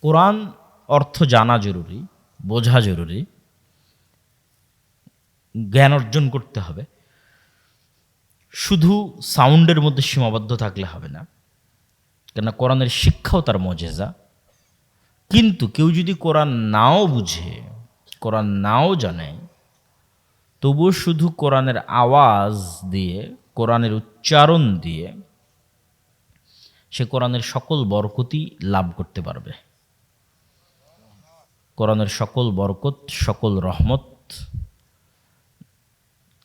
কোরআন অর্থ জানা জরুরি, বোঝা জরুরি, জ্ঞান অর্জন করতে হবে। শুধু সাউন্ডের মধ্যে সীমাবদ্ধ থাকলে হবে না, কেননা কোরআনের শিক্ষাও তার মজেজা। কিন্তু কেউ যদি কোরআন নাও বুঝে, কোরআন নাও জানে, তবুও শুধু কোরআনের আওয়াজ দিয়ে, কোরআনের উচ্চারণ দিয়ে সে কোরআনের সকল বরকতই লাভ করতে পারবে। কোরআনের সকল বরকত, সকল রহমত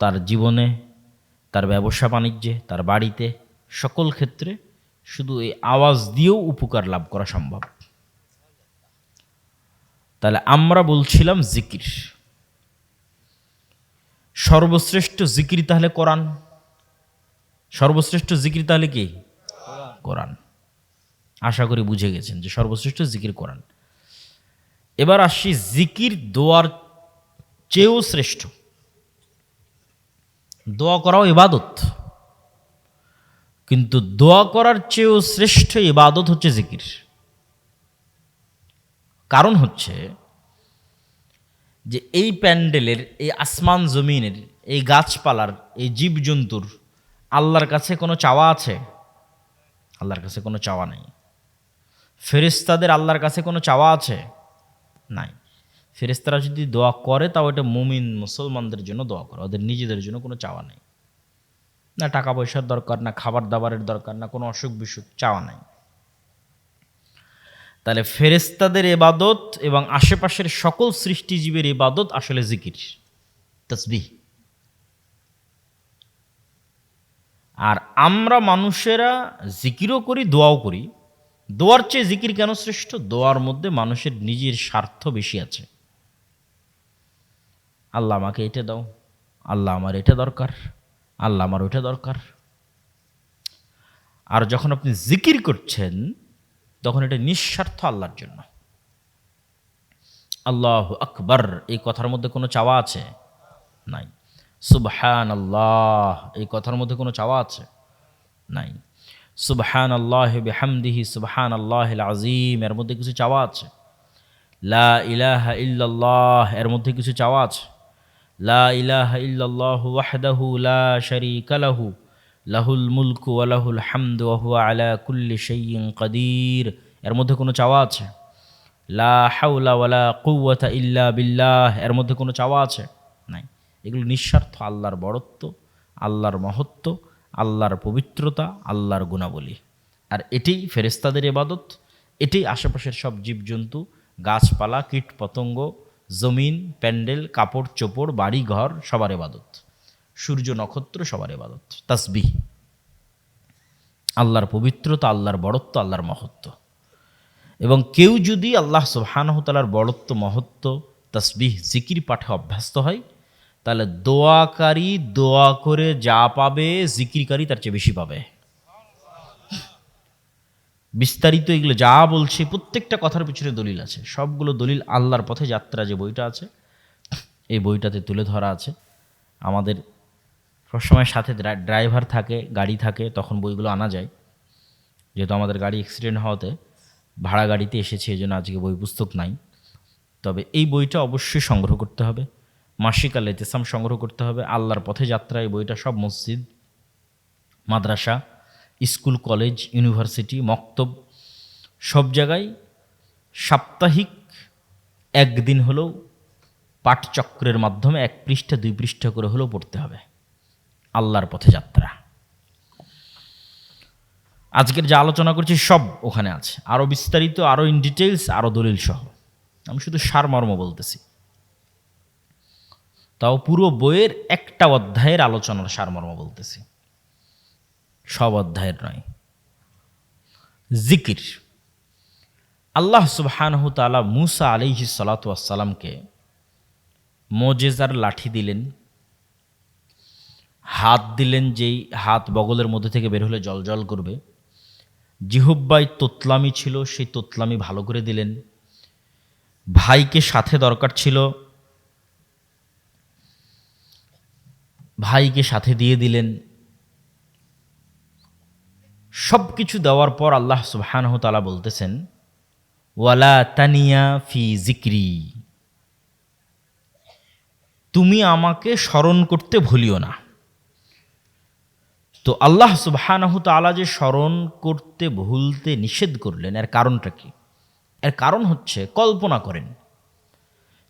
তার জীবনে, তার ব্যবসা বাণিজ্যে, তার বাড়িতে, সকল ক্ষেত্রে শুধু এই আওয়াজ দিয়েও উপকার লাভ করা সম্ভব। তাহলে আমরা বলছিলাম জিকির, সর্বশ্রেষ্ঠ জিকির তাহলে কোরআন। সর্বশ্রেষ্ঠ জিকির তাহলে কি? কোরআন। আশা করি বুঝে গেছেন যে সর্বশ্রেষ্ঠ জিকির কোরআন। এবার আসি জিকির দোয়ার চেয়েও শ্রেষ্ঠ। দোয়া করাও ইবাদত, কিন্তু দোয়া করার চেয়েও শ্রেষ্ঠ ইবাদত হচ্ছে জিকির। কারণ হচ্ছে যে এই প্যান্ডেলের, এই আসমান জমিনের, এই গাছপালার, এই জীবজন্তুর আল্লাহর কাছে কোনো চাওয়া আছে? আল্লাহর কাছে কোনো চাওয়া নেই। ফেরেশতাদের আল্লাহর কাছে কোনো চাওয়া আছে? নাই। ফেরেশতারা যদি দোয়া করে তাও এটা মুমিন মুসলমানদের জন্য দোয়া করে, ওদের নিজেদের জন্য কোনো চাওয়া নেই। না টাকা পয়সার দরকার, না খাবার দাবারের দরকার, না কোনো অসুখ বিসুখ, চাওয়া নাই। তাহলে ফেরেশতাদের ইবাদত এবং আশেপাশের সকল সৃষ্টিজীবের ইবাদত আসলে জিকির, তাসবিহ। আর আমরা মানুষেরা জিকিরও করি, দোয়াও করি। দোয়ার চেয়ে জিকির কেন শ্রেষ্ঠ? দোয়ার মধ্যে মানুষের নিজের স্বার্থ বেশি আছে। আল্লাহ আমাকে এটা দাও, আল্লাহ আমার এটা দরকার, আল্লাহ আমার ওইটা দরকার। আর যখন আপনি জিকির করছেন তখন এটা নিঃস্বার্থ আল্লাহর জন্য। আল্লাহু আকবার এই কথার মধ্যে কোনো চাওয়া আছে? নাই। সুবহানাল্লাহ এই কথার মধ্যে কোনো চাওয়া আছে? নাই। সুবহানাল্লাহি বিহামদিহি সুবহানাল্লাহিল আযীম এর মধ্যে কিছু চাওয়া আছে? লা ইলাহা ইল্লাল্লাহ এর মধ্যে কিছু চাওয়া আছে? লা ইলাহা ইল্লাল্লাহু ওয়াহদাহু লা শারীকা লাহু লাহুল মুলকু ওয়া লাহুল হামদু ওয়া হুয়া আলা কুল্লি শাইইন কাদির এর মধ্যে কোনো চাওয়া আছে? লা হাওলা ওয়ালা কুওয়াতা ইল্লা বিল্লাহ এর মধ্যে কোনো চাওয়া আছে? নাই। এগুলো নিঃস্বার্থ আল্লাহর বড়ত্ব, আল্লাহর মহত্ব, আল্লাহর পবিত্রতা, আল্লাহর গুণাবলী। আর এটাই ফেরেশতাদের ইবাদত, এটাই আশেপাশের সব জীবজন্তু, গাছপালা, কীট পতঙ্গ, জমিন, প্যান্ডেল, কাপড় চোপড়, বাড়ি ঘর সবার ইবাদত, সূর্য নক্ষত্র সবার ইবাদত। তাসবিহ, আল্লাহর পবিত্রতা, আল্লাহর বড়ত্ব, আল্লাহর মহত্ব। এবং কেউ যদি আল্লাহ সুবহানাহু ওয়া তাআলার বড়ত্ব, মহত্ব, তাসবিহ, জিকির পাঠে অভ্যস্ত হয়, তাহলে দোয়াকারী দোয়া করে যা পাবে জিকিরকারী তার চেয়ে বেশি পাবে। বিস্তারিত এগুলো যা বলছে প্রত্যেকটা কথার পিছনে দলিল আছে। সবগুলো দলিল আল্লাহর পথে যাত্রা যে বইটা আছে এই বইটাতে তুলে ধরা আছে। আমাদের সবসময় সাথে ড্রাইভার থাকে, গাড়ি থাকে, তখন বইগুলো আনা যায়। যেহেতু আমাদের গাড়ি অ্যাক্সিডেন্ট হওয়াতে ভাড়া গাড়িতে এসেছে, এই জন্য আজকে বই পুস্তক নাই। তবে এই বইটা অবশ্যই সংগ্রহ করতে হবে। মাসিক আল ইতিসাম সংগ্রহ করতে হবে। আল্লাহর পথে যাত্রা এই বইটা সব মসজিদ, মাদ্রাসা, স্কুল, কলেজ, ইউনিভার্সিটি, মক্তব সব জায়গায় সাপ্তাহিক একদিন হলেও পাঠচক্রের মাধ্যমে 1 পৃষ্ঠা 2 পৃষ্ঠা করে হলেও পড়তে হবে। আল্লাহর পথে যাত্রা আজকের যা আলোচনা করছি সব ওখানে আছে, আরও বিস্তারিত, আরও ইন ডিটেলস, আরও দলিল সহ। আমি শুধু সারমর্ম বলতেছি, তাও পুরো বইয়ের একটা অধ্যায়ের আলোচনার সারমর্ম বলতেছি, সব অধ্যায়ের নয়। জিকির। আল্লাহ সুবহানাহু ওয়া তাআলা মূসা আলাইহিস সালাতু ওয়াস সালামকে মুজিজার লাঠি দিলেন, হাত দিলেন, যেই হাত বগলের মধ্যে থেকে বের হলে জলজল করবে। জিহ্বায় তোতলামি ছিল, সেই তোতলামি ভালো করে দিলেন। ভাইকে সাথে দরকার ছিল, ভাইকে সাথে দিয়ে দিলেন। সব কিছু দেওয়ার পর আল্লাহ সুবহানাহু ওয়া তাআলা বলতেছেন, ওয়ালা তানিয়া ফি জিক্রি, তুমি আমাকে স্মরণ করতে ভুলিও না। তো আল্লাহ সুবহানাহু তাআলা যে স্মরণ করতে ভুলতে নিষেধ করলেন, এর কারণটা কি? এর কারণ হচ্ছে, কল্পনা করেন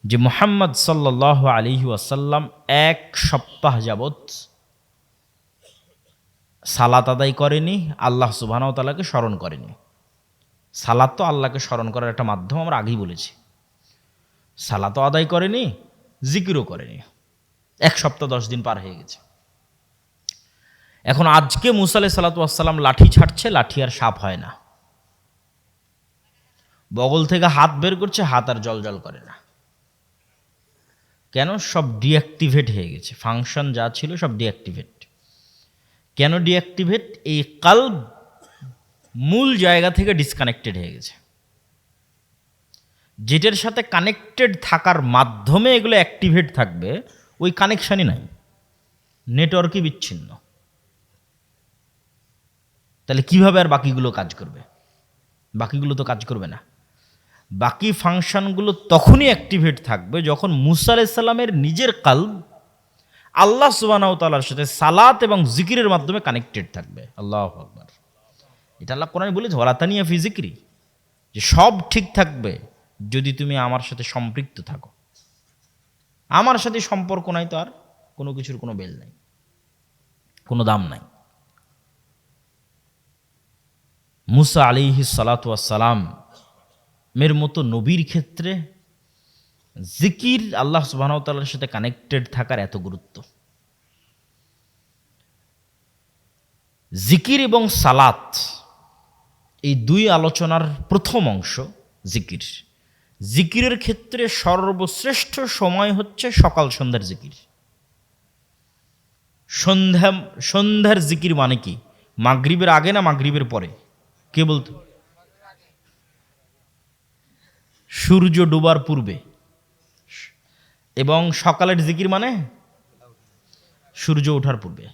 যে মুহাম্মদ সাল্লাল্লাহু আলাইহি ওয়াসাল্লাম 1 সপ্তাহ যাবৎ সালাত আদায় করেনি, আল্লাহ সুবহানাহু ওয়া তাআলাকে স্মরণ করেনি। সালাত তো আল্লাহকে স্মরণ করার একটা মাধ্যম, আমরা আগেই বলেছি। সালাতও আদায় করেনি, জিকিরও করেনি। 1 সপ্তাহ 10 দিন পার হয়ে গেছে। এখন আজকে মুসা আলাইহিস সালাতু ওয়াস সালাম লাঠি ছাড়ছে, লাঠি আর সাপ হয় না। বগল থেকে হাত বের করছে, হাত আর জ্বলজ্বল করে না। কেন? সব ডিঅ্যাক্টিভেট হয়ে গেছে, ফাংশন যা ছিল সব ডিঅ্যাক্টিভেট। কেন ডিঅ্যাক্টিভেট? এই কালব মূল জায়গা থেকে ডিসকানেক্টেড হয়ে গেছে। যেটার সাথে কানেক্টেড থাকার মাধ্যমে এগুলো অ্যাক্টিভেট থাকবে, ওই কানেকশানই নাই, নেটওয়ার্কই বিচ্ছিন্ন। তাহলে কিভাবে আর বাকিগুলো কাজ করবে? বাকিগুলো তো কাজ করবে না। বাকি ফাংশনগুলো তখনই অ্যাক্টিভেট থাকবে যখন মুসা আলাইহিস সালামের নিজের কালব আল্লাহ সুবহানাহু ওয়া তাআলার সাথে সালাত এবং জিকিরের মাধ্যমে কানেক্টেড থাকবে। আল্লাহু আকবার। এটা আল্লাহ কোরআনে বলেছে, ওয়ালা তানিয়া ফি জিক্রি, যে সব ঠিক থাকবে যদি তুমি আমার সাথে সম্পৃক্ত থাকো। আমার সাথে সম্পর্ক নাই তো আর কোনো কিছুর কোনো বেল নাই, কোনো দাম নাই। মুসা আলাইহিস সালাতু ওয়াস সালাম এর মতো নবীর ক্ষেত্রে জিকির, আল্লাহ সুবহানাহু ওয়া তাআলার সাথে কানেক্টেড থাকার এত গুরুত্ব। জিকির এবং সালাত, এই দুই আলোচনার প্রথম অংশ জিকির। জিকিরের ক্ষেত্রে সর্বশ্রেষ্ঠ সময় হচ্ছে সকাল সন্ধ্যার জিকির। সন্ধ্যার জিকির মানে কি? মাগরিবের আগে না মাগরিবের পরে? কে বলতো? সূর্য ডোবার পূর্বে। এবং সকালের জিকির মানে সূর্য ওঠার পূর্বে।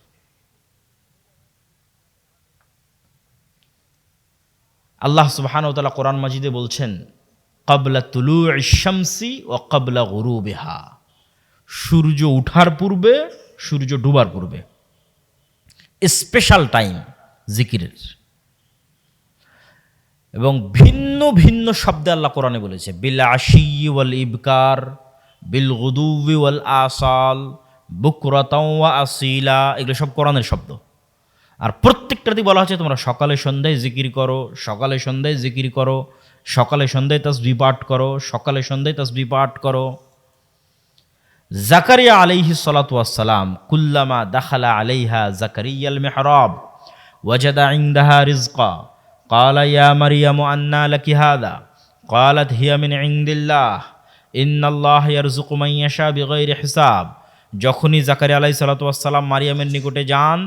আল্লাহ সুবহানাহু ওয়া তাআলা কোরআন মাজিদে বলছেন, ক্বাবলা তুলুইশ শামসি ওয়া ক্বাবলা গুরুবিহা, সূর্য ওঠার পূর্বে, সূর্য ডুবার পূর্বে। স্পেশাল টাইম জিকিরের। এবং ভিন্ন ভিন্ন শব্দে আল্লাহ কোরআনে বলেছে, বিল আশি ওয়াল ইবকার, বিল গুদুবি ওয়াল আসাল, বুকরাতাও ওয়া আসিলা। এগুলো সব কোরআনের শব্দ। আর প্রত্যেকটাতেই বলা হচ্ছে তোমরা সকালে সন্ধ্যায় জিকির করো, সকালে সন্ধ্যায় জিকির করো, সকালে সন্ধ্যায় তাসবিহ পাঠ করো, সকালে সন্ধ্যায় তাসবিহ পাঠ করো। জাকারিয়া আলাইহিস সালাতু ওয়াস সালাম কুল্লামা দাখালা আলাইহা জাকারিয়াল মিহরাব ওয়াজাদা ইনদাহা রিজকা ক্বালা ইয়া মারইয়ামু আন্না লাকি হাযা ক্বালাত হিয়া মিন ইনদিল্লাহ ইন্নাল্লাহা ইয়ারযুকু মান ইয়াশা বিগাইরি হিসাব। যখনই জাকারিয়া আলাইহিস সালাতু ওয়াস সালাম মারিয়ামের নিকটে যান,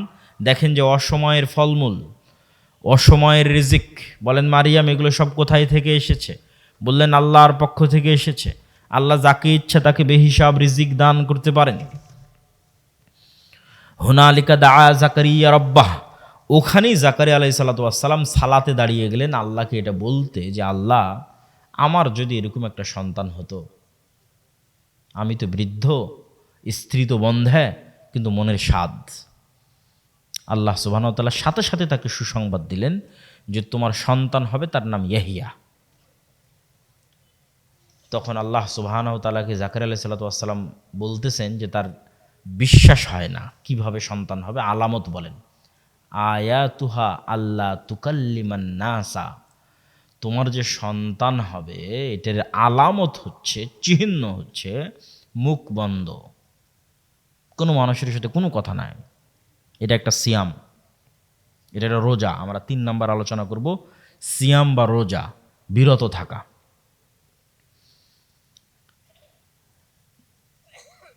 দেখেন যে অসময়ের ফলমূল, অসময়ের রিজিক। বলেন, মারিয়াম এগুলো সব কোথায় থেকে এসেছে? বললেন, আল্লাহর পক্ষ থেকে এসেছে। আল্লাহ যাকে ইচ্ছা তাকে বেহিসাব রিজিক দান করতে পারেন। হুনালিকা দাআ জাকারিয়া রাব্বাহ, ওখানেই জাকারিয়া আলাইহিস সালাতু ওয়াস সালাম সালাতে দাঁড়িয়ে গেলেন আল্লাহকে এটা বলতে যে, আল্লাহ, আমার যদি এরকম একটা সন্তান হতো। আমি তো বৃদ্ধ, স্ত্রী তো বন্ধে, কিন্তু মনের স্বাদ। আল্লাহ সুবহানাহু ওয়া তাআলা সাথে সাথে তাকে সুসংবাদ দিলেন যে তোমার সন্তান হবে, তার নাম ইয়াহিয়া। তখন আল্লাহ সুবহানাহু ওয়া তাআলাকে জাকারিয়া আলাইহিস সালাতু ওয়াস সালাম বলতেছেন যে তার বিশ্বাস হয় না, কিভাবে সন্তান হবে, আলামত বলেন। আয়াতুহা আল্লা তুকাল্লিমান নাসা, তোমার যে সন্তান হবে এটার আলামত হচ্ছে, চিহ্ন হচ্ছে মুখ বন্ধ, কোনো মানুষের সাথে কোনো কথা নাই। এটা একটা সিয়াম, এটা একটা রোজা। আমরা 3 নাম্বার আলোচনা করব, সিয়াম বা রোজা, বিরত থাকা।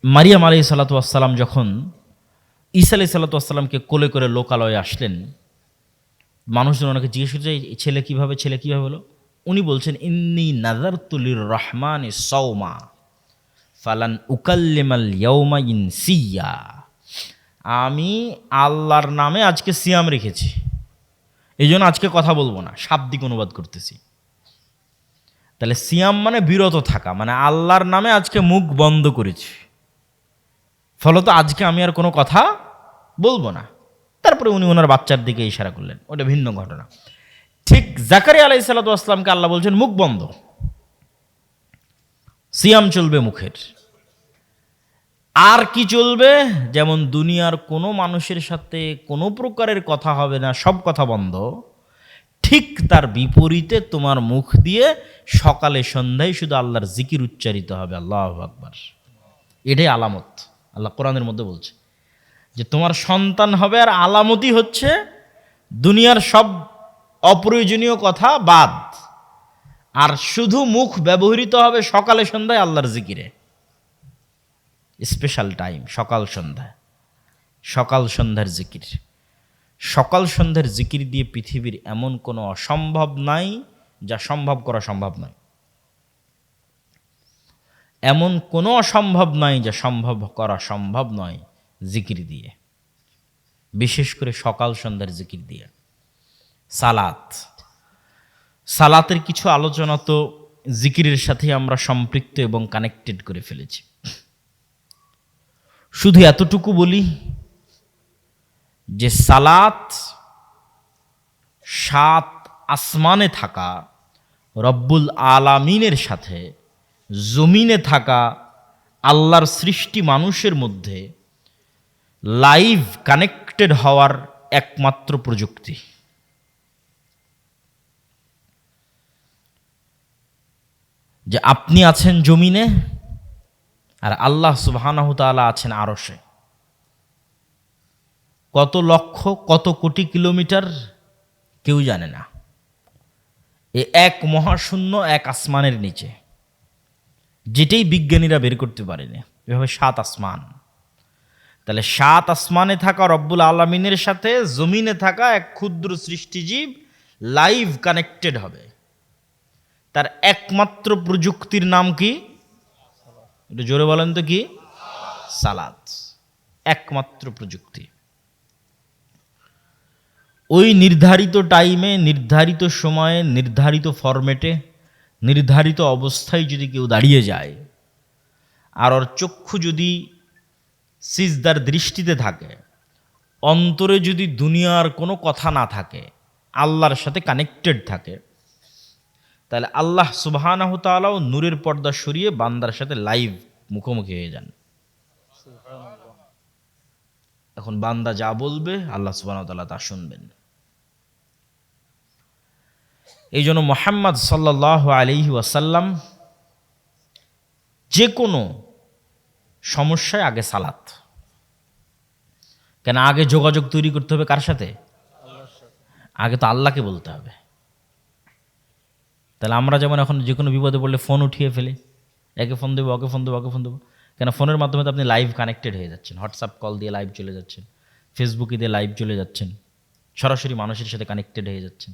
মারিয়াম আলাইহিস সালাতু ওয়াস সালাম যখন ঈসা আলাইহিস সালাতু ওয়াস সালামকে কোলে করে লোকালয়ে আসলেন, মানুষজন ওনাকে জিজ্ঞেস করছে, ছেলে কিভাবে হলো? উনি বলছেন, ইন্নী নাযারতু লির রহমানি সাওমা ফালান উকাল্লিমাল ইয়াওমা ইনসিয়া, আমি আল্লাহর নামে আজকে সিয়াম রেখেছি, এই জন্য আজকে কথা বলবো না। শাব্দিক অনুবাদ করতেছি। তাহলে সিয়াম মানে বিরত থাকা, মানে আল্লাহর নামে আজকে মুখ বন্ধ করেছি, ফলত আজকে আমি আর কোনো কথা বলবো না। তারপরে উনি ওনার বাচ্চার দিকে ইশারা করলেন, ওটা ভিন্ন ঘটনা। ঠিক জাকারিয়া আলাইহিস সালাতু ওয়াস সালামকে আল্লাহ বলছেন মুখ বন্ধ, সিয়াম চলবে মুখের। আর কি চলবে? যেমন দুনিয়ার কোনো মানুষের সাথে কোনো প্রকারের কথা হবে না, সব কথা বন্ধ, ঠিক তার বিপরীতে তোমার মুখ দিয়ে সকালে সন্ধ্যায় শুধু আল্লাহর জিকির উচ্চারিত হবে, আল্লাহু আকবার। এটাই আলামত। আল্লাহ কোরআনের মধ্যে বলছে যে তোমার সন্তান হবে, আর আলামতই হচ্ছে দুনিয়ার সব অপ্রয়োজনীয় কথা বাদ, আর শুধু মুখ ব্যবহৃত হবে সকালে সন্ধ্যায় আল্লাহর জিকিরে। স্পেশাল টাইম সকাল সন্ধ্যা, সকাল সন্ধ্যার জিকির। সকাল সন্ধ্যার জিকির দিয়ে পৃথিবীর এমন কোনো অসম্ভব নাই যা সম্ভব করা সম্ভব নয়, এমন কোনো অসম্ভব নাই যা সম্ভব করা সম্ভব নয় জিকির দিয়ে, বিশেষ করে সকাল সন্ধ্যার জিকির দিয়ে। সালাত, সালাতের কিছু আলোচনা তো জিকিরের সাথে আমরা সম্পৃক্ত এবং কানেক্টেড করে ফেলেছি। শুধু এতটুকু বলি যে সালাত সাত আসমানে থাকা রব্বুল আলামিনের সাথে জমিনে থাকা আল্লাহর সৃষ্টি মানুষের মধ্যে লাইভ কানেক্টেড হওয়ার একমাত্র প্রযুক্তি। যে আপনি আছেন জমিনে আর আল্লাহ সুবহানাহু তাআলা আছেন আরশে। কত লক্ষ কত কোটি কিলোমিটার কেউ জানে না। এক মহাশূন্য, এক আসমানের নিচে, যেটাই বিজ্ঞানীরা বের করতে পারেনি, এভাবে সাত আসমান। তাহলে সাত আসমানে থাকা রব্বুল আলামিনের সাথে জমিনে থাকা এক ক্ষুদ্র সৃষ্টিজীব লাইভ কানেক্টেড হবে। তার একমাত্র প্রযুক্তির নাম কি? একটু জোরে বলেন তো কি? সালাত। একমাত্র প্রযুক্তি। ওই নির্ধারিত টাইমে, নির্ধারিত সময়ে, নির্ধারিত ফরম্যাটে, নির্ধারিত অবস্থায় যদি কেউ দাঁড়িয়ে যায়, আর ওর চক্ষু যদি সিজদার দৃষ্টিতে থাকে, অন্তরে যদি দুনিয়ার কোনো কথা না থাকে, আল্লাহর সাথে কানেক্টেড থাকে, তাহলে আল্লাহ সুবহানাহু তাআলাও নূরের পর্দা সরিয়ে বান্দার সাথে লাইভ মুখোমুখি হয়ে যান। এখন বান্দা যা বলবে আল্লাহ সুবহানাহু তাআলা তা শুনবেন। এই জন্য মুহাম্মদ সাল্লাল্লাহু আলাইহি ওয়াসাল্লাম যে কোনো সমস্যায় আগে সালাত। কেন? আগে যোগাযোগ তৈরি করতে হবে কার সাথে? আগে তো আল্লাহকে বলতে হবে। তাহলে আমরা যেমন এখন যে কোনো বিপদে পড়লে ফোন উঠিয়ে ফেলি, একে ফোন দেবো, ওকে ফোন দেবো, ওকে ফোন দেবো, কেন? ফোনের মাধ্যমে তো আপনি লাইভ কানেক্টেড হয়ে যাচ্ছেন, হোয়াটসঅ্যাপ কল দিয়ে লাইভ চলে যাচ্ছেন, ফেসবুকে দিয়ে লাইভ চলে যাচ্ছেন, সরাসরি মানুষের সাথে কানেক্টেড হয়ে যাচ্ছেন।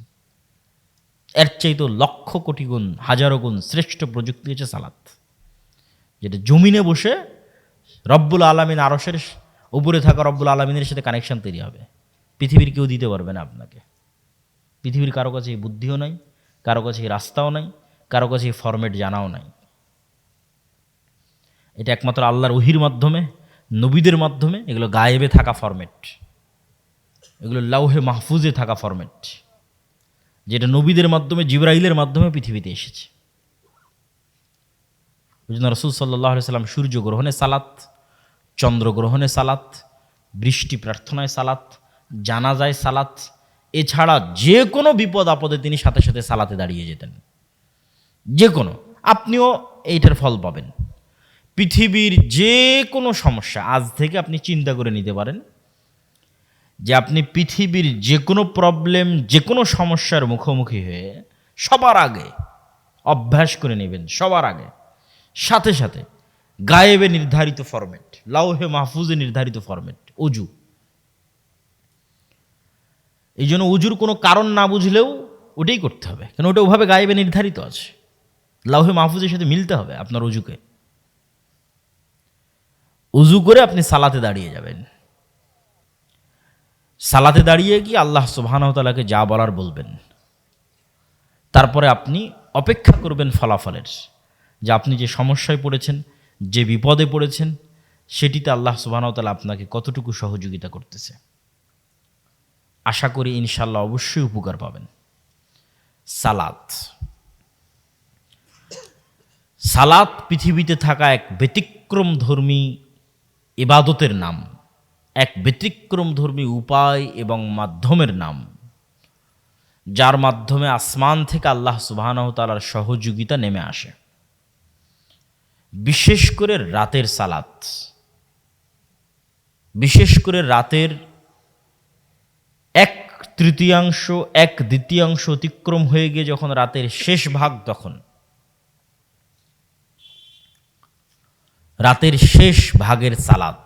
এর চাইতে লক্ষ কোটি গুণ, হাজারো গুণ শ্রেষ্ঠ প্রযুক্তি হচ্ছে সালাত, যেটা জমিনে বসে রব্বুল আলামিন আরশের উপরে থাকা রব্বুল আলামিনের সাথে কানেকশন তৈরি হবে। পৃথিবীর কেউ দিতে পারবে না আপনাকে। পৃথিবীর কারো কাছে এই বুদ্ধিও নাই, কারো কাছে এই রাস্তাও নাই, কারো কাছে এই ফরম্যাট জানাও নাই। এটা একমাত্র আল্লাহর ওহির মাধ্যমে, নবীদের মাধ্যমে, এগুলো গায়েবে থাকা ফরম্যাট, এগুলো লাউহে মাহফুজে থাকা ফরম্যাট, যেটা নবীদের মাধ্যমে, জিবরাইলের মাধ্যমে পৃথিবীতে এসেছে। ওই জন্য রাসূল সাল্লাল্লাহু আলাইহি সাল্লাম সূর্যগ্রহণে সালাত, চন্দ্রগ্রহণে সালাত, বৃষ্টি প্রার্থনায় সালাত, জানাজায় সালাত, এছাড়া যে কোনো বিপদ আপদে তিনি সাথে সাথে সালাতে দাঁড়িয়ে যেতেন। যে কোনো, আপনিও এইটার ফল পাবেন। পৃথিবীর যে কোনো সমস্যা আজ থেকে আপনি চিন্তা করে নিতে পারেন যে আপনি পৃথিবীর যে কোনো প্রবলেম, যে কোনো সমস্যার মুখোমুখি হয়ে সবার আগে অভ্যাস করে নেবেন, সবার আগে সাথে সাথে গায়েবে নির্ধারিত ফরম্যাট, লাউহে মাহফুজে নির্ধারিত ফরম্যাট, অজু। এই জন্য অজুর কোনো কারণ না বুঝলেও ওটাই করতে হবে, কেন ওটা ওভাবে গায়েবে নির্ধারিত আছে, লাউহে মাহফুজের সাথে মিলতে হবে আপনার অজুকে। অজু করে আপনি সালাতে দাঁড়িয়ে যাবেন। সালাতে দাঁড়িয়ে কি আল্লাহ সুবহানাহু ওয়া তাআলাকে যা বলার বলবেন। তারপরে আপনি অপেক্ষা করবেন ফলাফলের, যে আপনি যে সমস্যায় পড়েছেন, যে বিপদে পড়েছেন, সেটিতে আল্লাহ সুবহানাহু ওয়া তাআলা আপনাকে কতটুকু সহযোগিতা করতেছে। আশা করি ইনশাআল্লাহ অবশ্যই উপকার পাবেন। সালাত, সালাত পৃথিবীতে থাকা এক ব্যতিক্রমধর্মী ইবাদতের নাম, এক ব্যতিক্রমধর্মী উপায় এবং মাধ্যমের নাম, যার মাধ্যমে আসমান থেকে আল্লাহ সুবহানাহু ওয়া তাআলার সহযোগিতা নেমে আসে। বিশেষ করে রাতের সালাত, বিশেষ করে রাতের 1/3, 1/2 অতিক্রম হয়ে গিয়ে যখন রাতের শেষ ভাগ, তখন রাতের শেষ ভাগের সালাত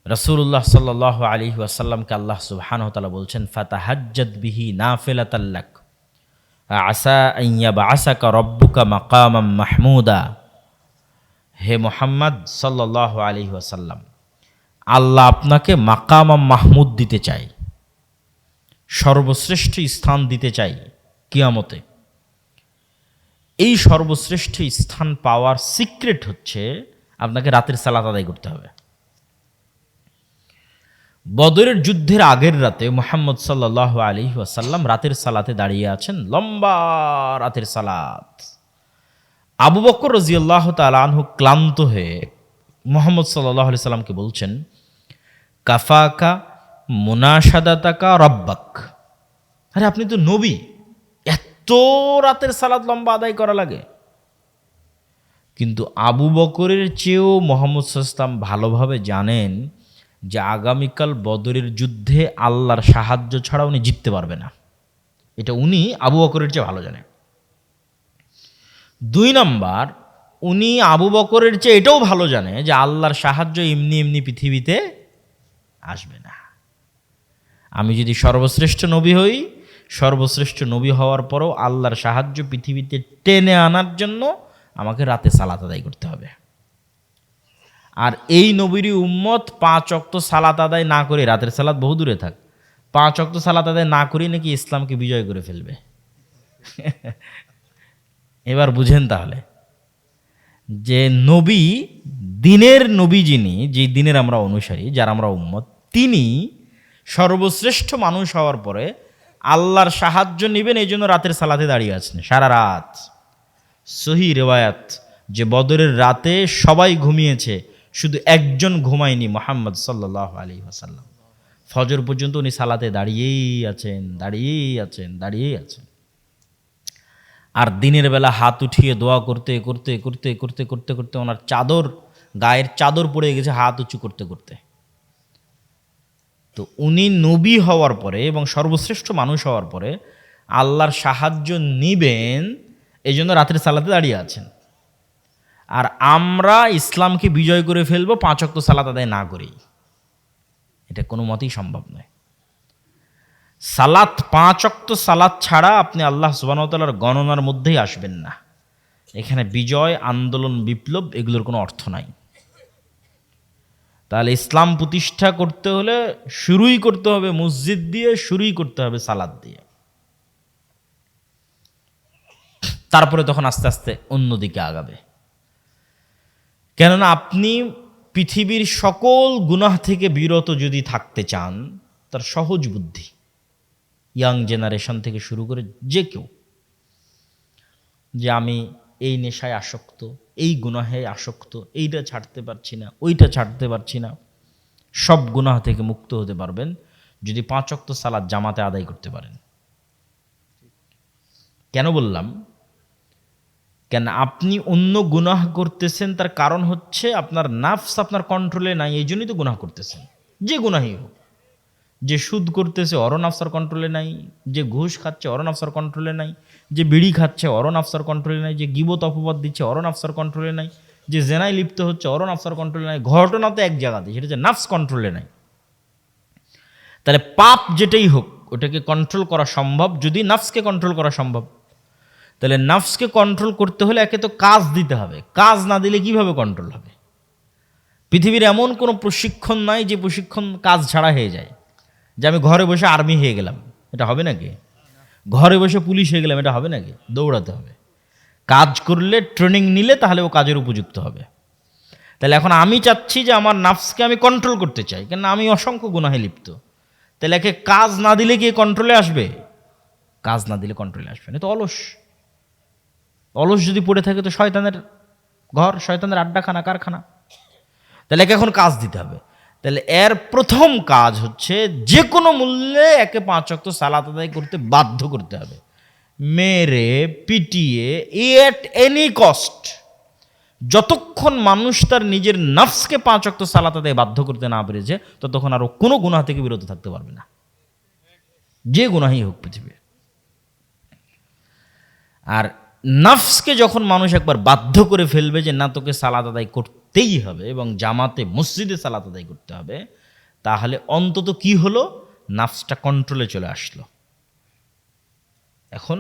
রাসূলুল্লাহ সাল্লাল্লাহু আলাইহি ওয়াসাল্লামকে আল্লাহ সুবহানাহু ওয়া তাআলা বলছেন, ফাতাহাজ্জাদ বিহি নাফিলাতাল লাক আসা আন ইয়াবআসাকা রাব্বুকা মাকামাম মাহমুদা। হে মুহাম্মদ সাল্লাল্লাহু আলাইহি ওয়াসাল্লাম, আল্লাহ আপনাকে মাকামাম মাহমুদ দিতে চাই, সর্বশ্রেষ্ঠ স্থান দিতে চাই কিয়ামতে। এই সর্বশ্রেষ্ঠ স্থান পাওয়ার সিক্রেট হচ্ছে আপনাকে রাতের সালাত আদায় করতে হবে। বদরের যুদ্ধের আগের রাতে মুহাম্মদ সাল্লাল্লাহু আলাইহি ওয়াসাল্লাম রাতের সালাতে দাঁড়িয়ে আছেন, লম্বা রাতের সালাত। আবু বকর রাদিয়াল্লাহু তাআলা আনহু ক্লান্ত হয়ে মুহাম্মদ সাল্লাল্লাহু আলাইহি সাল্লামকে বলছেন, কাফাকা মুনাশাদাতাকা রব্বাক। আরে আপনি তো নবী, এত রাতের সালাত লম্বা আদায় করা লাগে? কিন্তু আবু বকরের চেয়েও মুহাম্মদ সাল্লাল্লাহু আলাইহি ওয়াসাল্লাম ভালোভাবে জানেন যে আগামীকাল বদরের যুদ্ধে আল্লাহর সাহায্য ছাড়া উনি জিততে পারবে না। এটা উনি আবু বকরের চেয়ে ভালো জানেন। 2 নাম্বার, উনি আবু বকরের চেয়ে এটাও ভালো জানে যে আল্লাহর সাহায্য এমনি এমনি পৃথিবীতে আসবে না। আমি যদি সর্বশ্রেষ্ঠ নবী হই, সর্বশ্রেষ্ঠ নবী হওয়ার পরও আল্লাহর সাহায্য পৃথিবীতে টেনে আনার জন্য আমাকে রাতে সালাত আদায় করতে হবে। আর এই নবীরই উম্মত 5 ওয়াক্ত সালাত আদায় না করে, রাতের সালাত বহু দূরে থাক, 5 ওয়াক্ত সালাত আদায় না করেই নাকি ইসলামকে বিজয় করে ফেলবে। এবার বুঝেন তাহলে যে নবী, দিনের নবী যিনি, যে দিনের আমরা অনুসারী, যার আমরা উম্মত, তিনি সর্বশ্রেষ্ঠ মানুষ হওয়ার পরে আল্লাহর সাহায্য নেবেন, এই জন্য রাতের সালাতে দাঁড়িয়ে আছেন সারা রাত। সহি রিওয়ায়াত যে বদরের রাতে সবাই ঘুমিয়েছে, শুধু একজন ঘুমায়নি, মুহাম্মদ সাল্লাল্লাহু আলাইহি ওয়াসাল্লাম। ফজর পর্যন্ত উনি সালাতে দাঁড়িয়েই আছেন, দাঁড়িয়েই আছেন, দাঁড়িয়েই আছেন। আর দিনের বেলা হাত উঠিয়ে দোয়া করতে করতে করতে করতে করতে করতে ওনার চাদর, গায়ের চাদর পড়ে গেছে হাত উঁচু করতে করতে। তো উনি নবী হওয়ার পরে এবং সর্বশ্রেষ্ঠ মানুষ হওয়ার পরে আল্লাহর সাহায্য নিবেন, এই জন্য রাতের সালাতে দাঁড়িয়ে আছেন। আর আমরা ইসলামকে বিজয় করে ফেলবো 5 ওয়াক্ত সালাত আদায় না করেই, এটা কোনো মতেই সম্ভব নয়। সালাত, 5 ওয়াক্ত সালাত ছাড়া আপনি আল্লাহ সুবহানাহু ওয়া তাআলার গণনার মধ্যেই আসবেন না। এখানে বিজয়, আন্দোলন, বিপ্লব এগুলোর কোনো অর্থ নাই। তাহলে ইসলাম প্রতিষ্ঠা করতে হলে শুরুই করতে হবে মসজিদ দিয়ে, শুরুই করতে হবে সালাত দিয়ে। তারপরে তখন আস্তে আস্তে অন্যদিকে আগাবে। কেননা আপনি পৃথিবীর সকল গুনাহ থেকে বিরত যদি থাকতে চান, তার সহজ বুদ্ধি, ইয়াং জেনারেশন থেকে শুরু করে যে কেউ, যে আমি এই নেশায় আসক্ত, এই গুনাহে আসক্ত, এইটা ছাড়তে পারছি না, ওইটা ছাড়তে পারছি না, সব গুনাহ থেকে মুক্ত হতে পারবেন যদি 5 ওয়াক্ত সালাত জামাতে আদায় করতে পারেন। কেন বললাম? কেন আপনি অন্য গুনাহ করতেছেন, তার কারণ হচ্ছে আপনার নাফস আপনার কন্ট্রোলে নাই, এই জন্যই তো গুনাহ করতেছেন। যে গুনাহই হোক, যে সুদ করতেছে ওরও নাফসার কন্ট্রোলে নাই, যে ঘুষ খাচ্ছে ওরও নাফসার কন্ট্রোলে নাই, যে বিড়ি খাচ্ছে ওরও নাফসার কন্ট্রোলে নাই, যে গীবত অপবাদ দিচ্ছে ওরও নাফসার কন্ট্রোলে নাই, যে জেনায় লিপ্ত হচ্ছে ওরও নাফসার কন্ট্রোলে নাই। ঘটনা তো এক জায়গাতে, সেটা হচ্ছে নাফস কন্ট্রোলে নাই। তাহলে পাপ যেটাই হোক ওটাকে কন্ট্রোল করা সম্ভব যদি নাফসকে কন্ট্রোল করা সম্ভব। তাহলে নাফসকে কন্ট্রোল করতে হলে একে তো কাজ দিতে হবে, কাজ না দিলে কিভাবে কন্ট্রোল হবে? পৃথিবীর এমন কোনো প্রশিক্ষণ নাই যে প্রশিক্ষণ কাজ ছাড়া হয়ে যায়, যে আমি ঘরে বসে আর্মি হয়ে গেলাম, এটা হবে নাকি? ঘরে বসে পুলিশ হয়ে গেলাম, এটা হবে নাকি? দৌড়াতে হবে। কাজ করলে, ট্রেনিং নিলে তাহলে ও কাজের উপযুক্ত হবে। তাহলে এখন আমি চাচ্ছি যে আমার নাফসকে আমি কন্ট্রোল করতে চাই, কেন আমি অসংখ্য গুনাহে লিপ্ত। তাহলে একে কাজ না দিলে কি কন্ট্রোলে আসবে? কাজ না দিলে কন্ট্রোলে আসবে না। তো অলস, অলস যদি পড়ে থাকে তো শয়তানের ঘর, শয়তানের আড্ডাখানা, কারখানা। তাহলে একে এখন কাজ দিতে হবে। তাহলে এর প্রথম কাজ হচ্ছে যে কোনো মূল্যে একে 5 ওয়াক্ত সালাত আদায় করতে বাধ্য করতে হবে, মেরে পিটিয়ে, এট এনি কস্ট। যতক্ষণ মানুষ তার নিজের নফসকে 5 ওয়াক্ত সালাত আদায় বাধ্য করতে না পেরেছে, ততক্ষণ আরো কোনো গুনাহ থেকে বিরত থাকতে পারবে না, যে গুনাহই হোক পৃথিবীর। আর নফসকে যখন মানুষ একবার বাধ্য করে ফেলবে যে না, তোকে সালাত আদায় করতেই হবে এবং জামাতে মসজিদে সালাত আদায় করতে হবে, তাহলে অন্তত কি হলো, নফসটা কন্ট্রোলে চলে আসলো। এখন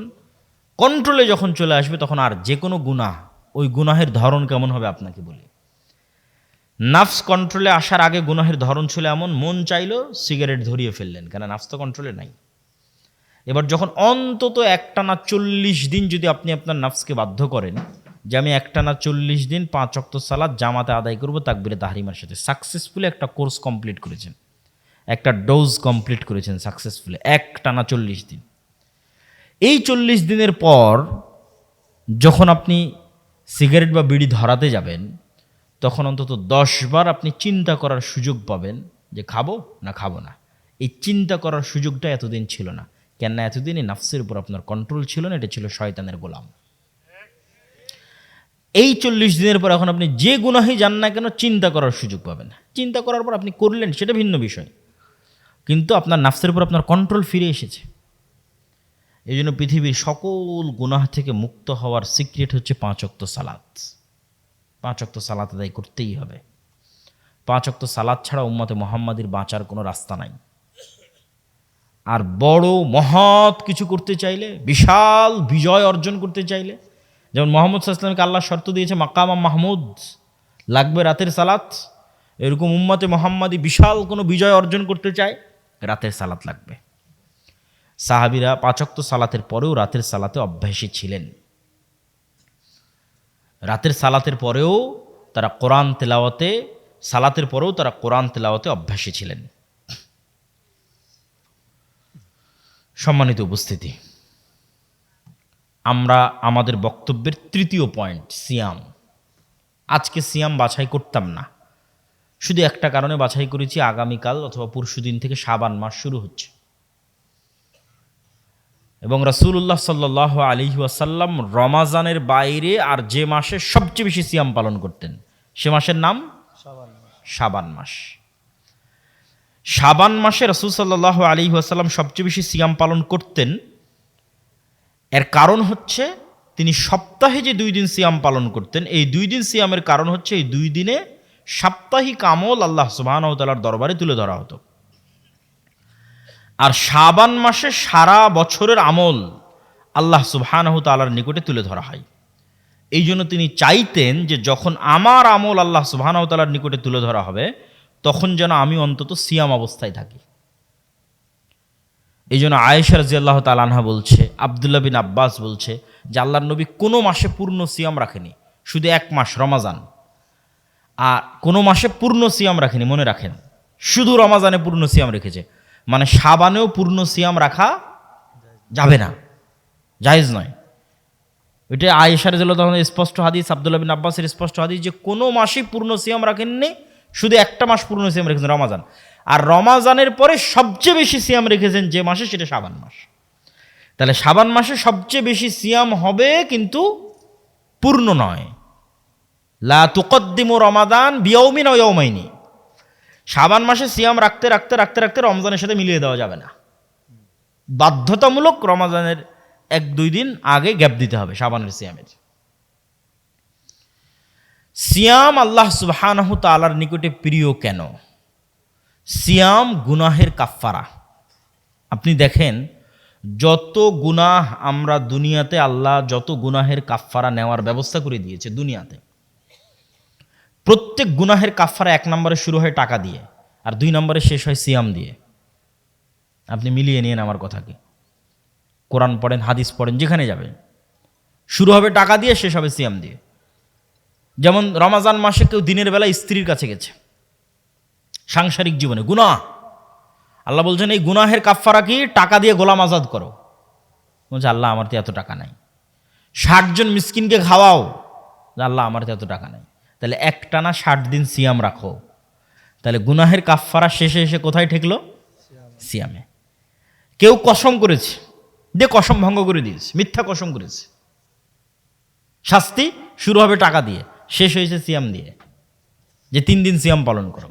কন্ট্রোলে যখন চলে আসবে, তখন আর যে কোনো গুনাহ, ওই গুনাহের ধরন কেমন হবে আপনাকে বলি। নফস কন্ট্রোলে আসার আগে গুনাহের ধরন ছিল এমন, মন চাইলো সিগারেট ধরিয়ে ফেললেন, কেন নফস তো কন্ট্রোলে নাই। এবার যখন অন্তত একটানা 40 দিন যদি আপনি আপনার নফসকে বাধ্য করেন যে আমি একটানা 40 দিন 5 ওয়াক্ত সালাত জামাতে আদায় করবো তাকবীরে তাহরিমার সাথে, সাকসেসফুলি একটা কোর্স কমপ্লিট করেছেন, একটা ডোজ কমপ্লিট করেছেন সাকসেসফুলি, একটানা 40 দিন। এই 40 দিনের পর যখন আপনি সিগারেট বা বিড়ি ধরাতে যাবেন, তখন অন্তত 10 বার আপনি চিন্তা করার সুযোগ পাবেন যে খাবো না খাবো না। এই চিন্তা করার সুযোগটা এতদিন ছিল না। কেননা এতদিনই নফসের উপর আপনার কন্ট্রোল ছিল না, এটা ছিল শয়তানের গোলাম। এই 40 দিনের পর এখন আপনি যে গুনাহই যান না কেন, চিন্তা করার সুযোগ পাবেন। চিন্তা করার পর আপনি করলেন, সেটা ভিন্ন বিষয়, কিন্তু আপনার নফসের উপর আপনার কন্ট্রোল ফিরে এসেছে। এই জন্য পৃথিবীর সকল গুনাহ থেকে মুক্ত হওয়ার সিক্রেট হচ্ছে 5 ওয়াক্ত সালাত। 5 ওয়াক্ত সালাত আদায় করতেই হবে। 5 ওয়াক্ত সালাত ছাড়া উম্মতে মুহাম্মাদির বাঁচার কোনো রাস্তা নাই। আর বড় মহৎ কিছু করতে চাইলে, বিশাল বিজয় অর্জন করতে চাইলে, যেমন মুহাম্মদ সাল্লাল্লাহু আলাইহি ওয়াসাল্লামকে আল্লাহ শর্ত দিয়েছে মাকাম মাহমুদ, লাগবে রাতের সালাত, এরকম উম্মতে মুহাম্মাদি বিশাল কোনো বিজয় অর্জন করতে চায়, রাতের সালাত লাগবে। সাহাবীরা 5 ওয়াক্ত সালাতের পরেও রাতের সালাতে অভ্যাসী ছিলেন। রাতের সালাতের পরেও তারা কোরআন তেলাওয়াতে, সালাতের পরেও তারা কোরআন তেলাওয়াতে অভ্যাসী ছিলেন। সম্মানিত উপস্থিতি, আমরা আমাদের বক্তব্যের তৃতীয় পয়েন্ট, সিয়াম। আজকে সিয়াম বাছাই করতাম না, শুধু একটা কারণে বাছাই করেছি, আগামীকাল অথবা পরশুদিন থেকে শাবান মাস শুরু হচ্ছে এবং রাসূলুল্লাহ সাল্লাল্লাহু আলাইহি ওয়াসাল্লাম রমাজানের বাইরে আর যে মাসে সবচেয়ে বেশি সিয়াম পালন করতেন, সে মাসের নাম শাবান মাস। শাবান মাসে রাসূল সাল্লাল্লাহু আলাইহি ওয়াসাল্লাম সবচেয়ে বেশি সিয়াম পালন করতেন। এর কারণ হচ্ছে তিনি সপ্তাহে যে 2 দিন সিয়াম পালন করতেন, এই 2 দিন সিয়ামের কারণ হচ্ছে এই 2 দিনে সাপ্তাহিক আমল আল্লাহ সুবহানাহু ওয়া তাআলার দরবারে তুলে ধরা হতো। আর শাবান মাসে সারা বছরের আমল আল্লাহ সুবহানাহু ওয়া তাআলার নিকটে তুলে ধরা হয়। এই জন্য তিনি চাইতেন যে যখন আমার আমল আল্লাহ সুবহানাহু ওয়া তাআলার নিকটে তুলে ধরা হবে, তখন যেন আমি অন্তত সিয়াম অবস্থায় থাকি। এই জন্য আয়েশা রাদিয়াল্লাহু তাআলা আনহা বলছে, আব্দুল্লাহ বিন আব্বাস বলছে যে আল্লাহর নবী কোনো মাসে পূর্ণ সিয়াম রাখেনি, শুধু 1 মাস রমাজান। আর কোনো মাসে পূর্ণ সিয়াম রাখেনি, মনে রাখেন, শুধু রমাজানে পূর্ণ সিয়াম রেখেছে। মানে শাবানেও পূর্ণ সিয়াম রাখা যাবে না, জায়েজ নয়। এটা আয়েশা রাদিয়াল্লাহু তাআলা স্পষ্ট হাদিস, আব্দুল্লাহ বিন আব্বাসের স্পষ্ট হাদিস যে কোনো মাসে পূর্ণ সিয়াম রাখেননি, শুধু একটা মাস পূর্ণ সিয়াম রেখেছেন, রমাজান। আর রমাজানের পরে সবচেয়ে বেশি সিয়াম রেখেছেন যে মাসে, সেটা শাবান মাস। তাহলে শাবান মাসে সবচেয়ে বেশি সিয়াম হবে, কিন্তু পূর্ণ নয়। লা তুকদ্দিমু রমাদান বিয়াউমিন আও ইয়াউমাইনি। শাবান মাসে সিয়াম রাখতে রাখতে রাখতে রাখতে রমজানের সাথে মিলিয়ে দেওয়া যাবে না, বাধ্যতামূলক রমাজানের 1-2 দিন আগে গ্যাপ দিতে হবে শাবানের সিয়ামের। সিয়াম আল্লাহ সুবহানাহু তাআলার নিকটে প্রিয় কেন? সিয়াম গুনাহের কাফফারা। আপনি দেখেন, যত গুনাহ আমরা দুনিয়াতে, আল্লাহ যত গুনাহের কাফফারা নেওয়ার ব্যবস্থা করে দিয়েছে দুনিয়াতে, প্রত্যেক গুনাহের কাফফারা 1 নম্বরে শুরু হয় টাকা দিয়ে, আর 2 নম্বরে শেষ হয় সিয়াম দিয়ে। আপনি মিলিয়ে নিন আমার কথাকে। কোরআন পড়েন, হাদিস পড়েন, যেখানে যাবেন শুরু হবে টাকা দিয়ে, শেষ হবে সিয়াম দিয়ে। যেমন রমাজান মাসে কেউ দিনের বেলা স্ত্রীর কাছে গেছে, সাংসারিক জীবনে গুনাহ, আল্লাহ বলছেন এই গুনাহের কাফফারা কি? টাকা দিয়ে গোলাম আজাদ করো। বলছে আল্লাহ আমার তো এত টাকা নাই। 60 জন মিসকিনকে খাওয়াও, আল্লাহ আমার তো এত টাকা নাই। তাহলে একটানা 60 দিন সিয়াম রাখো, তাহলে গুনাহের কাফফারা শেষে এসে কোথায় ঠেকলো? সিয়ামে। কেউ কসম করেছে, দিয়ে কসম ভঙ্গ করে দিয়েছে, মিথ্যা কসম করেছে, শাস্তি শুরু হবে টাকা দিয়ে, শেষ হয়েছে সিয়াম দিয়ে, যে 3 দিন সিয়াম পালন করো।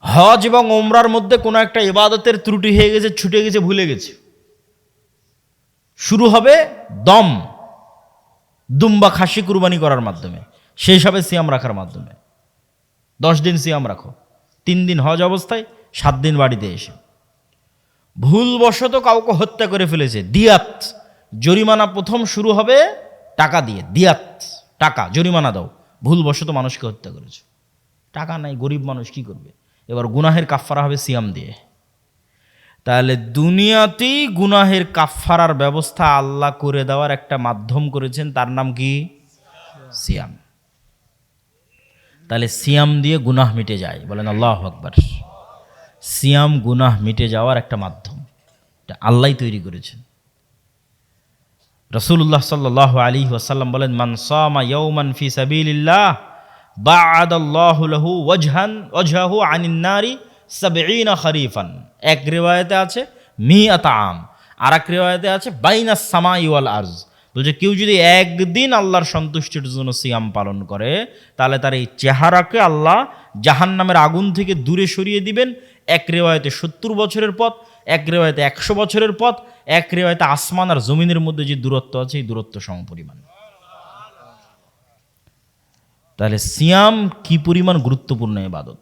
হজ এবং ওমরার মধ্যে কোনো একটা ইবাদতের ত্রুটি হয়ে গেছে, ছুটে গেছে, ভুলে গেছে, শুরু হবে দুম্বা খাসি কুরবানি করার মাধ্যমে, শেষ হবে সিয়াম রাখার মাধ্যমে। 10 দিন সিয়াম রাখো, 3 দিন হজ অবস্থায়, 7 দিন বাড়িতে এসে। ভুলবশত কাউকে হত্যা করে ফেলেছে, দিয়াত, জরিমানা প্রথম শুরু হবে টাকা দিয়ে, দিয়াত, টাকা জরিমানা দাও। ভুলবশত মানুষকে হত্যা করেছে, টাকা নাই, গরিব মানুষ কি করবে? এবার গুনাহের কাফফারা হবে সিয়াম দিয়ে। তাহলে দুনিয়াতেই গুনাহের কাফফারার ব্যবস্থা আল্লাহ করে দেওয়ার একটা মাধ্যম করেছেন, তার নাম কি? সিয়াম। তাহলে সিয়াম দিয়ে গুনাহ মিটে যায়, বলেন আল্লাহু আকবার। সিয়াম গুনাহ মিটে যাওয়ার একটা মাধ্যম, এটা আল্লাহই তৈরি করেছেন। রাসূলুল্লাহ সাল্লাল্লাহু আলাইহি ওয়াসাল্লাম বলেন, মান সামা ইয়াওমান ফি সাবিলিল্লাহ বা'আদাল্লাহু লাহু ওয়াজহাহু আনিন নারি 70 খরিফান। এক রিওয়ায়াতে আছে মিআত আম, আর এক রিওয়ায়াতে আছে বাইনাস সামাই ওয়াল আরজ। বলছে কেউ যদি একদিন আল্লাহর সন্তুষ্টির জন্য সিয়াম পালন করে, তাহলে তার এই চেহারাকে আল্লাহ জাহান্নামের আগুন থেকে দূরে সরিয়ে দিবেন। এক রিওয়ায়াতে 70 বছরের পথ, এক রিওয়ায়াতে 100 বছরের পথ, এক রিওয়ায়াতে আসমান আর জমিনের মধ্যে যে দূরত্ব আছে এই দূরত্ব সমপরিমাণ। তাহলে সিয়াম কি পরিমাণ গুরুত্বপূর্ণ ইবাদত।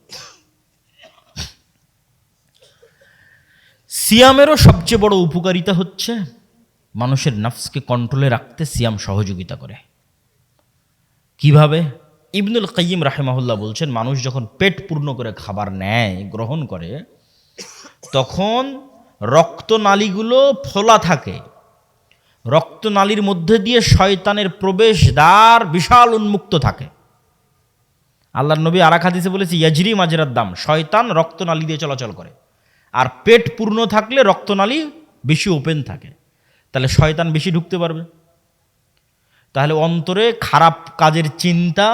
সিয়ামেরও সবচেয়ে বড় উপকারিতা হচ্ছে মানুষের নফসকে কন্ট্রোলে রাখতে সিয়াম সহযোগিতা করে। কিভাবে? ইবনুল কাইয়িম রাহিমাহুল্লাহ বলছেন, মানুষ যখন পেট পূর্ণ করে খাবার নেয়, গ্রহণ করে, তখন রক্তনালীগুলো ফোলা থাকে, রক্তনালীর মধ্যে দিয়ে শয়তানের প্রবেশ দ্বার বিশাল উন্মুক্ত থাকে। আল্লাহর নবী আরেক হাদিসে বলেছে, ইয়াজরি মাজরাদ দাম, শয়তান রক্তনালী দিয়ে চলাচল করে। আর পেট পূর্ণ থাকলে রক্তনালী বেশি ওপেন থাকে, তাহলে শয়তান বেশি ঢুকতে পারবে। তাহলে অন্তরে খারাপ কাজের চিন্তা,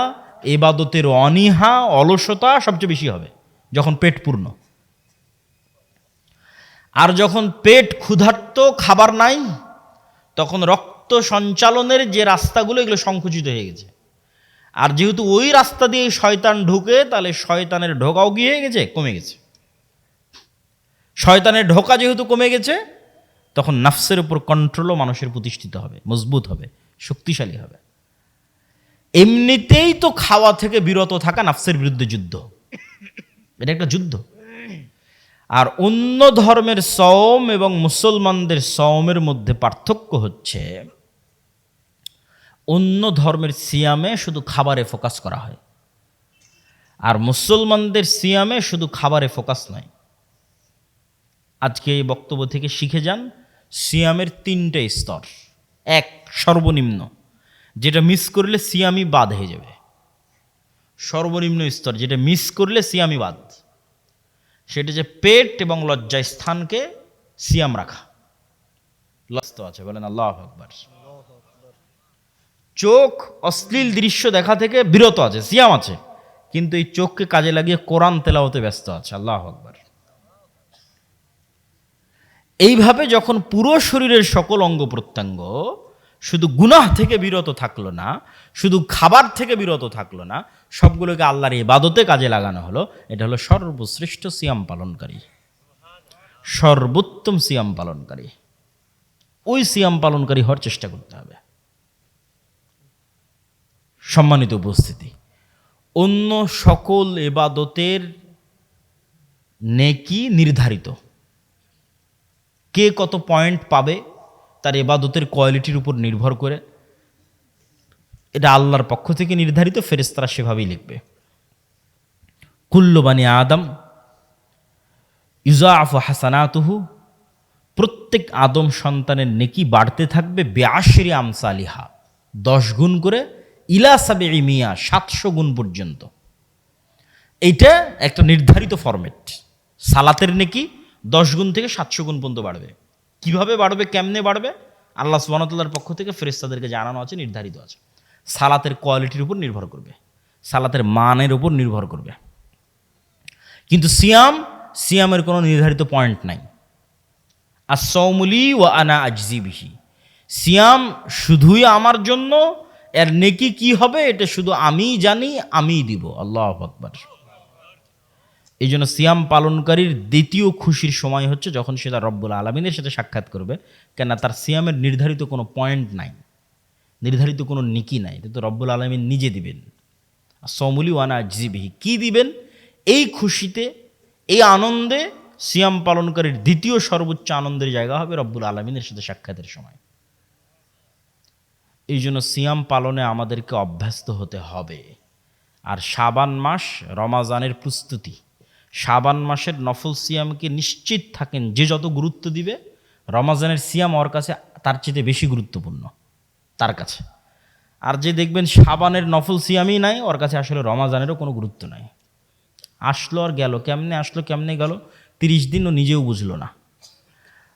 ইবাদতের অনীহা, অলসতা সবচেয়ে বেশি হবে যখন পেট পূর্ণ। আর যখন পেট ক্ষুধার্ত, খাবার নাই, তখন রক্ত সঞ্চালনের যে রাস্তাগুলো এগুলো সংকুচিত হয়ে গেছে। আর যেহেতু ওই রাস্তা দিয়ে শয়তান ঢুকে, তাহলে শয়তানের ঢোকাও গিয়ে গেছে, কমে গেছে। শয়তানের ঢোকা যেহেতু কমে গেছে, তখন নফসের উপর কন্ট্রোলও মানুষের প্রতিষ্ঠিত হবে, মজবুত হবে, শক্তিশালী হবে। এমনিতেই তো খাওয়া থেকে বিরত থাকা নফসের বিরুদ্ধে যুদ্ধ, এটা একটা যুদ্ধ। আর অন্য ধর্মের সওম এবং মুসলমানদের সওমের মধ্যে পার্থক্য হচ্ছে, অন্য ধর্মের সিয়ামে শুধু খাবারে ফোকাস করা হয়, আর মুসলমানদের সিয়ামে শুধু খাবারে ফোকাস নয়। আজকে এই বক্তব্য থেকে শিখে যান, সিয়ামের 3টে স্তর। এক, সর্বনিম্ন, যেটা মিস করলে সিয়ামই বাদ হয়ে যাবে। সর্বনিম্ন স্তর, যেটা মিস করলে সিয়ামই বাদ, সেটা যে পেট এবং লজ্জা স্থানকে সিয়াম রাখা। লস্ত আছে, বলেন আল্লাহু আকবার। চোখ অশ্লীল দৃশ্য দেখা থেকে বিরত আছে, সিয়াম আছে, কিন্তু এই চোখকে কাজে লাগিয়ে কোরআন তেলাওয়াতে ব্যস্ত আছে। আল্লাহু আকবার। এইভাবে যখন পুরো শরীরের সকল অঙ্গ প্রত্যঙ্গ শুধু গুনাহ থেকে বিরত থাকলো না, শুধু খাবার থেকে বিরত থাকলো না, সবগুলোকে আল্লাহর ইবাদতে কাজে লাগানো হলো, এটা হলো সর্বশ্রেষ্ঠ সিয়াম পালনকারী, সর্বোত্তম সিয়াম পালনকারী। ওই সিয়াম পালনকারী হওয়ার চেষ্টা করতে হবে। সম্মানিত উপস্থিতি, অন্য সকল ইবাদতের নেকি নির্ধারিত, কে কত পয়েন্ট পাবে তার ইবাদতের কোয়ালিটির উপর নির্ভর করে, এটা আল্লাহর পক্ষ থেকে নির্ধারিত, ফেরেশতারা সেভাবেই লিখবে। কুল্লু বানি আদম ইউযাফু হাসানাতুহু প্রত্যেক আদম সন্তানের নেকি বাড়তে থাকবে বেআশরি আমসালিহা, 10 গুণ করে, ইলা সাবিঈ মিয়া, 700 গুণ পর্যন্ত। এইটা একটা নির্ধারিত ফরম্যাট। সালাতের নেকি 10 গুণ থেকে 700 গুণ পর্যন্ত বাড়বে। কিভাবে বাড়বে, কেমনে বাড়বে, আল্লাহ সুবহানাহু ওয়া তাআলার পক্ষ থেকে ফেরেশতাদেরকে জানানো আছে, নির্ধারিত আছে। সালাতের কোয়ালিটির উপর নির্ভর করবে, সালাতের মানের উপর নির্ভর করবে। কিন্তু সিয়ামের কোনো নির্ধারিত পয়েন্ট নাই। as-sawmu লি ওয়া আনা আজজি বিহি, সিয়াম শুধুই আমার জন্য, এর নেকি কি হবে এটা শুধু আমিই জানি, আমিই দিব। আল্লাহু আকবার। এই জন্য সিয়াম পালনকারীর দ্বিতীয় খুশির সময় হচ্ছে যখন সে তার রব্বুল আলামিনের সাথে সাক্ষাৎ করবে। কেন, তার সিয়ামের নির্ধারিত কোনো পয়েন্ট নাই, নির্ধারিত কোনো নেকি নাই, এটা তো রব্বুল আলামিন নিজে দিবেন। as-sawmu লি ওয়া আনা আজজি বিহি, কি দিবেন? এই খুশিতে, এই আনন্দে সিয়াম পালনকারীর দ্বিতীয় সর্বোচ্চ আনন্দের জায়গা হবে রব্বুল আলামিনের সাথে সাক্ষাতের সময়। এই জন্য সিয়াম পালনে আমাদেরকে অভ্যস্ত হতে হবে। আর শাবান মাস রমাজানের প্রস্তুতি, শাবান মাসের নফল সিয়ামকে নিশ্চিত থাকেন যে যত গুরুত্ব দিবে, রমাজানের সিয়াম ওর কাছে তার চেয়ে বেশি গুরুত্বপূর্ণ তার কাছে। আর যে দেখবেন শাবানের নফল সিয়ামই নাই, ওর কাছে আসলে রমাজানেরও কোনো গুরুত্ব নাই। আসলো আর গেল, কেমনে আসলো কেমনে গেল, 30 দিন ও নিজেও বুঝলো না।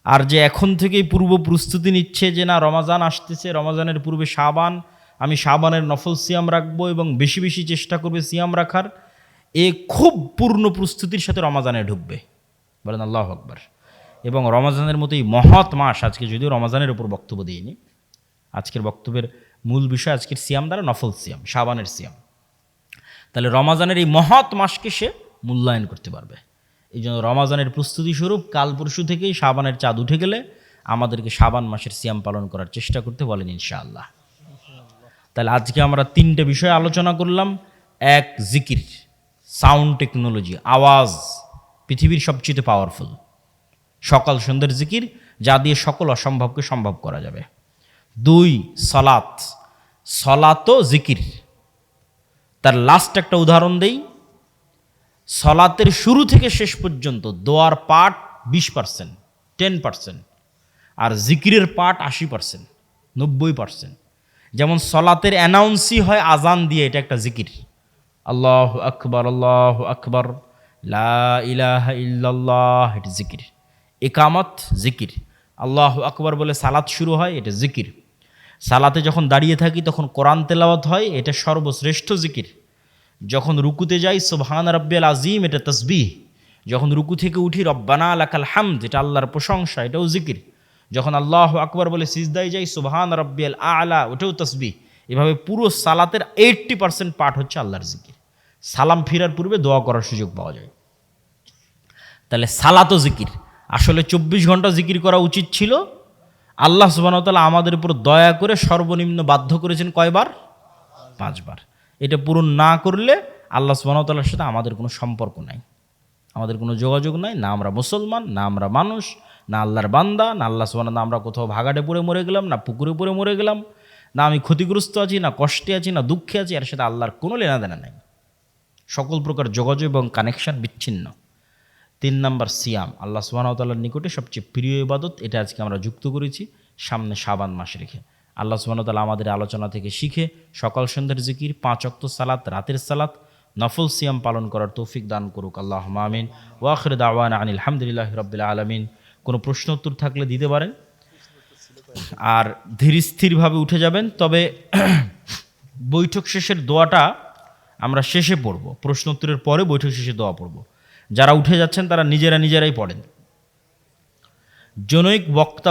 আর যে এখন থেকেই পূর্ব প্রস্তুতি নিচ্ছে যে না রমাজান আসতেছে, রমাজানের পূর্বে শাবান, আমি শাবানের নফল সিয়াম রাখবো এবং বেশি বেশি চেষ্টা করবে সিয়াম রাখার, এ খুব পূর্ণ প্রস্তুতির সাথে রমাজানে ঢুকবে। বলেন আল্লাহু আকবার। এবং রমাজানের মতোই মহৎ মাস, আজকে যদিও রমাজানের উপর বক্তব্য দিইনি, আজকের বক্তব্যের মূল বিষয় আজকের সিয়াম দ্বারা নফল সিয়াম, শাবানের সিয়াম। তাহলে রমাজানের এই মহৎ মাসকে সে মূল্যায়ন করতে পারবে। এই জন্য রমাজানের প্রস্তুতি স্বরূপ কাল পরশু থেকেই শাবানের চাঁদ উঠে গেলে আমাদেরকে শাবান মাসের সিয়াম পালন করার চেষ্টা করতে বলেন ইনশাআল্লাহ। তাহলে আজকে আমরা 3টে বিষয় আলোচনা করলাম। এক, জিকির, সাউন্ড টেকনোলজি, আওয়াজ পৃথিবীর সবচেয়ে পাওয়ারফুল, সকাল সন্ধ্যের জিকির, যা দিয়ে সকল অসম্ভবকে সম্ভব করা যাবে। 2, সলাত, সলাতও জিকির। তার লাস্ট একটা উদাহরণ দেই, সলাতের শুরু থেকে শেষ পর্যন্ত দোয়ার পাঠ 20%, 10%, আর জিকিরের পাঠ 80%, 90%। যেমন সলাতের অ্যানাউন্সই হয় আজান দিয়ে, এটা একটা জিকির, আল্লাহু আকবার আল্লাহু আকবার লা ইলাহা ইল্লাল্লাহ, এটা জিকির। ইকামত জিকির, আল্লাহু আকবার বলে সালাত শুরু হয়, এটা জিকির। সালাতে যখন দাঁড়িয়ে থাকি তখন কোরআন তেলাওয়াত হয়, এটা সর্বশ্রেষ্ঠ জিকির। যখন রুকুতে যাই সুবহান রাব্বিয়াল আযীম, এটা তাসবিহ। যখন রুকু থেকে উঠি রব্বানা লাকাল হামদ, এটা আল্লাহর প্রশংসা, এটাও জিকির। যখন আল্লাহু আকবার বলে সিজদায় যাই সুবহান রাব্বিয়াল আ'লা, ওটাও তাসবিহ। এভাবে পুরো সালাতের 80% পাঠ হচ্ছে আল্লাহর জিকির। সালাম ফিরার পূর্বে দোয়া করার সুযোগ পাওয়া যায়। তাহলে সালাতও জিকির। আসলে 24 ঘন্টা জিকির করা উচিত ছিল। আল্লাহ সুবহানাহু ওয়া তাআলা আমাদের উপর দয়া করে সর্বনিম্ন বাধ্য করেছেন কয়বার? 5 বার। এটা পূরণ না করলে আল্লাহ সুবহানাহু ওয়া তাআলার সাথে আমাদের কোনো সম্পর্ক নাই, আমাদের কোনো যোগাযোগ নাই। না আমরা মুসলমান, না আমরা মানুষ, না আল্লাহর বান্দা, না আল্লাহ সুবহানাহু ওয়া তাআলা, আমরা কোথাও ভাগাড়ে পড়ে মরে গেলাম, না পুকুরে পড়ে মরে গেলাম, না আমি ক্ষতিগ্রস্ত আছি, না কষ্টে আছি, না দুঃখে আছি, এর সাথে আল্লাহর কোনো লেনাদেনা নাই। সকল প্রকার যোগাযোগ এবং কানেকশন বিচ্ছিন্ন। 3 নাম্বার সিয়াম, আল্লাহ সুবহানাহু ওয়া তাআলার নিকটে সবচেয়ে প্রিয় ইবাদত, এটা আজকে আমরা যুক্ত করেছি সামনে শাবান মাস রেখে। আল্লাহ সুবহানাহু ওয়া তাআলা আমাদের আলোচনা থেকে শিখে সকাল সন্ধ্যার জিকির, 5 ওয়াক্ত সালাত, রাতের সালাত, নফল সিয়াম পালন করার তৌফিক দান করুক। আল্লাহুম্মা আমিন। ওয়া আখিরু দাওয়ানা আনিল হামদুলিল্লাহি রাব্বিল আলামিন। কোনো প্রশ্ন উত্তর থাকলে দিতে পারেন, আর ধীর স্থিরভাবে উঠে যাবেন। তবে বৈঠক শেষের দোয়াটা আমরা শেষে পড়ব, প্রশ্ন উত্তরের পরে বৈঠক শেষে দোয়া পড়ব। যারা উঠে যাচ্ছেন তারা নিজেরাই পড়েন। জনৈক বক্তা